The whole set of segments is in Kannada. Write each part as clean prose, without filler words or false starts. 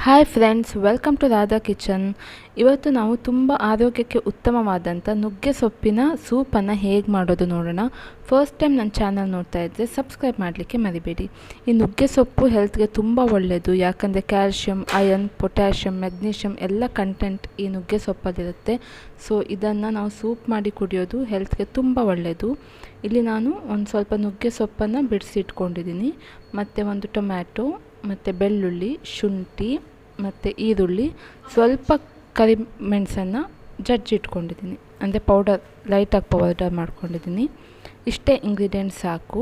Hi friends, welcome to Radha kitchen. ಇವತ್ತು ನಾವು ತುಂಬ ಆರೋಗ್ಯಕ್ಕೆ ಉತ್ತಮವಾದಂಥ ನುಗ್ಗೆ ಸೊಪ್ಪಿನ ಸೂಪನ್ನು ಹೇಗೆ ಮಾಡೋದು ನೋಡೋಣ. ಫಸ್ಟ್ ಟೈಮ್ ನನ್ನ ಚಾನಲ್ ನೋಡ್ತಾ ಇದ್ದರೆ ಸಬ್ಸ್ಕ್ರೈಬ್ ಮಾಡಲಿಕ್ಕೆ ಮರಿಬೇಡಿ. ಈ ನುಗ್ಗೆ ಸೊಪ್ಪು ಹೆಲ್ತ್ಗೆ ತುಂಬ ಒಳ್ಳೆಯದು, ಯಾಕಂದರೆ ಕ್ಯಾಲ್ಶಿಯಂ, ಅಯನ್, ಪೊಟ್ಯಾಷಿಯಮ್, ಮೆಗ್ನೀಷಿಯಮ್ ಎಲ್ಲ ಕಂಟೆಂಟ್ ಈ ನುಗ್ಗೆ ಸೊಪ್ಪಲ್ಲಿರುತ್ತೆ. ಸೊ ಇದನ್ನು ನಾವು ಸೂಪ್ ಮಾಡಿ ಕುಡಿಯೋದು ಹೆಲ್ತ್ಗೆ ತುಂಬ ಒಳ್ಳೆಯದು. ಇಲ್ಲಿ ನಾನು ಒಂದು ಸ್ವಲ್ಪ ನುಗ್ಗೆ ಸೊಪ್ಪನ್ನು ಬಿಡಿಸಿಟ್ಕೊಂಡಿದ್ದೀನಿ, ಮತ್ತು ಒಂದು ಟೊಮ್ಯಾಟೊ, ಮತ್ತು ಬೆಳ್ಳುಳ್ಳಿ, ಶುಂಠಿ ಮತ್ತು ಈರುಳ್ಳಿ, ಸ್ವಲ್ಪ ಕರಿಮೆಣಸನ್ನು ಜಜ್ಜಿಟ್ಕೊಂಡಿದ್ದೀನಿ, ಅಂದರೆ ಪೌಡರ್ ಲೈಟಾಗಿ ಪೌಡರ್ ಮಾಡ್ಕೊಂಡಿದ್ದೀನಿ. ಇಷ್ಟೇ ಇಂಗ್ರೀಡಿಯೆಂಟ್ಸ್ ಸಾಕು.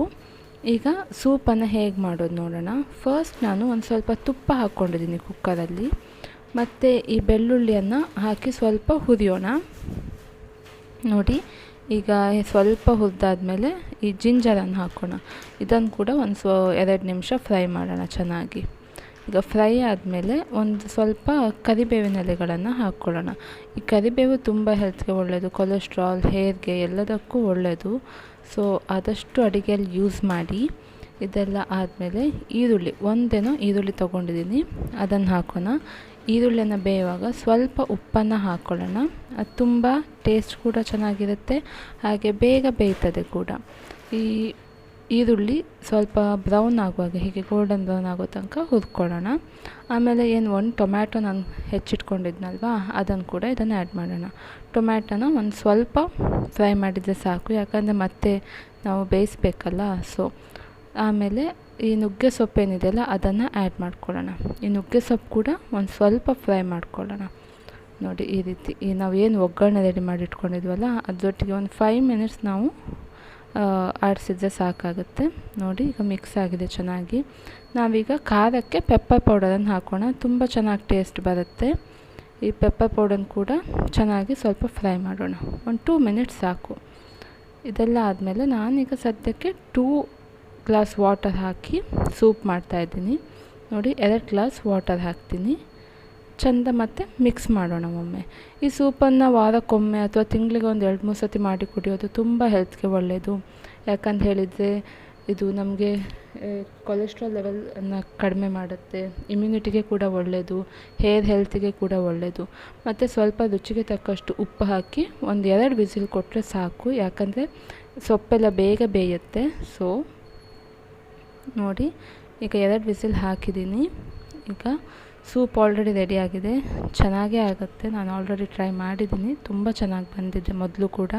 ಈಗ ಸೂಪನ್ನು ಹೇಗೆ ಮಾಡೋದು ನೋಡೋಣ. ಫಸ್ಟ್ ನಾನು ಒಂದು ಸ್ವಲ್ಪ ತುಪ್ಪ ಹಾಕ್ಕೊಂಡಿದ್ದೀನಿ ಕುಕ್ಕರಲ್ಲಿ, ಮತ್ತು ಈ ಬೆಳ್ಳುಳ್ಳಿಯನ್ನು ಹಾಕಿ ಸ್ವಲ್ಪ ಹುರಿಯೋಣ. ನೋಡಿ, ಈಗ ಸ್ವಲ್ಪ ಹುರಿದಾದ್ಮೇಲೆ ಈ ಜಿಂಜರನ್ನು ಹಾಕೋಣ. ಇದನ್ನು ಕೂಡ ಒಂದು 2 ನಿಮಿಷ ಫ್ರೈ ಮಾಡೋಣ ಚೆನ್ನಾಗಿ. ಈಗ ಫ್ರೈ ಆದಮೇಲೆ ಒಂದು ಸ್ವಲ್ಪ ಕರಿಬೇವಿನ ಎಲೆಗಳನ್ನು ಹಾಕ್ಕೊಳ್ಳೋಣ. ಈ ಕರಿಬೇವು ತುಂಬ ಹೆಲ್ತ್ಗೆ ಒಳ್ಳೆಯದು, ಕೊಲೆಸ್ಟ್ರಾಲ್, ಹೇರ್ಗೆ ಎಲ್ಲದಕ್ಕೂ ಒಳ್ಳೆಯದು. ಸೊ ಆದಷ್ಟು ಅಡುಗೆಯಲ್ಲಿ ಯೂಸ್ ಮಾಡಿ. ಇದೆಲ್ಲ ಆದಮೇಲೆ ಒಂದೇನೋ ಈರುಳ್ಳಿ ತೊಗೊಂಡಿದ್ದೀನಿ, ಅದನ್ನು ಹಾಕೋಣ. ಈರುಳ್ಳಿಯನ್ನು ಬೇಯುವಾಗ ಸ್ವಲ್ಪ ಉಪ್ಪನ್ನು ಹಾಕ್ಕೊಳ್ಳೋಣ. ಅದು ತುಂಬ ಟೇಸ್ಟ್ ಕೂಡ ಚೆನ್ನಾಗಿರುತ್ತೆ, ಹಾಗೆ ಬೇಗ ಬೇಯ್ತದೆ ಕೂಡ. ಈ ಈರುಳ್ಳಿ ಸ್ವಲ್ಪ ಬ್ರೌನ್ ಆಗುವಾಗ, ಹೀಗೆ ಗೋಲ್ಡನ್ ಬ್ರೌನ್ ಆಗೋ ತನಕ ಹುರ್ಕೊಳ್ಳೋಣ. ಆಮೇಲೆ ಒಂದು ಟೊಮ್ಯಾಟೊ ನಾನು ಹೆಚ್ಚಿಟ್ಕೊಂಡಿದ್ನಲ್ವಾ, ಅದನ್ನು ಕೂಡ ಇದನ್ನು ಆ್ಯಡ್ ಮಾಡೋಣ. ಟೊಮ್ಯಾಟೊನ ಒಂದು ಸ್ವಲ್ಪ ಫ್ರೈ ಮಾಡಿದರೆ ಸಾಕು, ಯಾಕಂದರೆ ಮತ್ತೆ ನಾವು ಬೇಯಿಸ್ಬೇಕಲ್ಲ. ಸೊ ಆಮೇಲೆ ಈ ನುಗ್ಗೆ ಸೊಪ್ಪು ಏನಿದೆಯಲ್ಲ ಅದನ್ನು ಆ್ಯಡ್ ಮಾಡ್ಕೊಳ್ಳೋಣ. ಈ ನುಗ್ಗೆ ಸೊಪ್ಪು ಕೂಡ ಒಂದು ಸ್ವಲ್ಪ ಫ್ರೈ ಮಾಡ್ಕೊಳ್ಳೋಣ. ನೋಡಿ, ಈ ರೀತಿ ನಾವು ಏನು ಒಗ್ಗರಣೆ ರೆಡಿ ಮಾಡಿ ಇಟ್ಕೊಂಡಿದ್ವಲ್ಲ ಅದರೊಟ್ಟಿಗೆ ಒಂದು 5 ಮಿನಿಟ್ಸ್ ನಾವು ಆಡಿಸಿದ್ರೆ ಸಾಕಾಗುತ್ತೆ. ನೋಡಿ, ಈಗ ಮಿಕ್ಸ್ ಆಗಿದೆ ಚೆನ್ನಾಗಿ. ನಾವೀಗ ಖಾರಕ್ಕೆ ಪೆಪ್ಪರ್ ಪೌಡರನ್ನು ಹಾಕೋಣ, ತುಂಬ ಚೆನ್ನಾಗಿ ಟೇಸ್ಟ್ ಬರುತ್ತೆ. ಈ ಪೆಪ್ಪರ್ ಪೌಡರ್ನ ಕೂಡ ಚೆನ್ನಾಗಿ ಸ್ವಲ್ಪ ಫ್ರೈ ಮಾಡೋಣ, ಒಂದು 2 ಮಿನಿಟ್ಸ್ ಸಾಕು. ಇದೆಲ್ಲ ಆದಮೇಲೆ ನಾನೀಗ ಸದ್ಯಕ್ಕೆ 2 ಗ್ಲಾಸ್ ವಾಟರ್ ಹಾಕಿ ಸೂಪ್ ಮಾಡ್ತಾಯಿದ್ದೀನಿ. ನೋಡಿ, 2 ಗ್ಲಾಸ್ ವಾಟರ್ ಹಾಕ್ತೀನಿ, ಚೆಂದ ಮತ್ತು ಮಿಕ್ಸ್ ಮಾಡೋಣ ಒಮ್ಮೆ. ಈ ಸೂಪನ್ನು ವಾರಕ್ಕೊಮ್ಮೆ ಅಥವಾ ತಿಂಗಳಿಗೆ ಒಂದು 2-3 ಸತಿ ಮಾಡಿ ಕುಡಿಯೋದು ತುಂಬ ಹೆಲ್ತ್ಗೆ ಒಳ್ಳೆಯದು. ಯಾಕಂತ ಹೇಳಿದರೆ ಇದು ನಮಗೆ ಕೊಲೆಸ್ಟ್ರಾಲ್ ಲೆವೆಲನ್ನು ಕಡಿಮೆ ಮಾಡುತ್ತೆ, ಇಮ್ಯುನಿಟಿಗೆ ಕೂಡ ಒಳ್ಳೆಯದು, ಹೇರ್ ಹೆಲ್ತಿಗೆ ಕೂಡ ಒಳ್ಳೆಯದು. ಮತ್ತು ಸ್ವಲ್ಪ ರುಚಿಗೆ ತಕ್ಕಷ್ಟು ಉಪ್ಪು ಹಾಕಿ ಒಂದು 2 ವಿಸಿಲ್ ಕೊಟ್ಟರೆ ಸಾಕು, ಯಾಕಂದರೆ ಸೊಪ್ಪೆಲ್ಲ ಬೇಗ ಬೇಯುತ್ತೆ. ಸೊ ನೋಡಿ, ಈಗ 2 ವಿಸಿಲ್ ಹಾಕಿದ್ದೀನಿ. ಈಗ ಸೂಪ್ ಆಲ್ರೆಡಿ ರೆಡಿಯಾಗಿದೆ, ಚೆನ್ನಾಗೇ ಆಗುತ್ತೆ. ನಾನು ಆಲ್ರೆಡಿ ಟ್ರೈ ಮಾಡಿದ್ದೀನಿ, ತುಂಬ ಚೆನ್ನಾಗಿ ಬಂದಿದೆ ಮೊದಲು ಕೂಡ,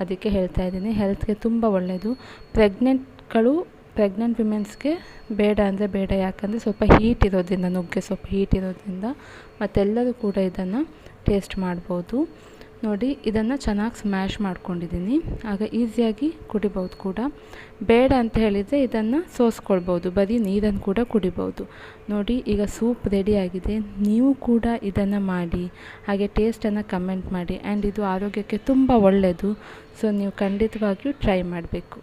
ಅದಕ್ಕೆ ಹೇಳ್ತಾ ಇದ್ದೀನಿ. ಹೆಲ್ತ್ಗೆ ತುಂಬ ಒಳ್ಳೆಯದು. ಪ್ರೆಗ್ನೆಂಟ್ ವಿಮೆನ್ಸ್ಗೆ ಬೇಡ ಅಂದರೆ ಬೇಡ, ಯಾಕಂದರೆ ಸ್ವಲ್ಪ ಹೀಟ್ ಇರೋದ್ರಿಂದ, ನುಗ್ಗೆ ಸೊಪ್ಪು ಹೀಟ್ ಇರೋದ್ರಿಂದ, ಮತ್ತೆಲ್ಲರೂ ಕೂಡ ಇದನ್ನು ಟೇಸ್ಟ್ ಮಾಡ್ಬೋದು. ನೋಡಿ, ಇದನ್ನು ಚೆನ್ನಾಗಿ ಸ್ಮ್ಯಾಶ್ ಮಾಡ್ಕೊಂಡಿದ್ದೀನಿ, ಆಗ ಈಸಿಯಾಗಿ ಕುಡಿಬೋದು ಕೂಡ. ಬೇಡ ಅಂತ ಹೇಳಿದರೆ ಇದನ್ನು ಸೋಸ್ಕೊಳ್ಬೋದು, ಬರೀ ನೀರನ್ನು ಕೂಡ ಕುಡಿಬೋದು. ನೋಡಿ, ಈಗ ಸೂಪ್ ರೆಡಿಯಾಗಿದೆ. ನೀವು ಕೂಡ ಇದನ್ನು ಮಾಡಿ, ಹಾಗೆ ಟೇಸ್ಟನ್ನು ಕಮೆಂಟ್ ಮಾಡಿ. ಆ್ಯಂಡ್ ಇದು ಆರೋಗ್ಯಕ್ಕೆ ತುಂಬ ಒಳ್ಳೆಯದು. ಸೊ ನೀವು ಖಂಡಿತವಾಗಿಯೂ ಟ್ರೈ ಮಾಡಬೇಕು.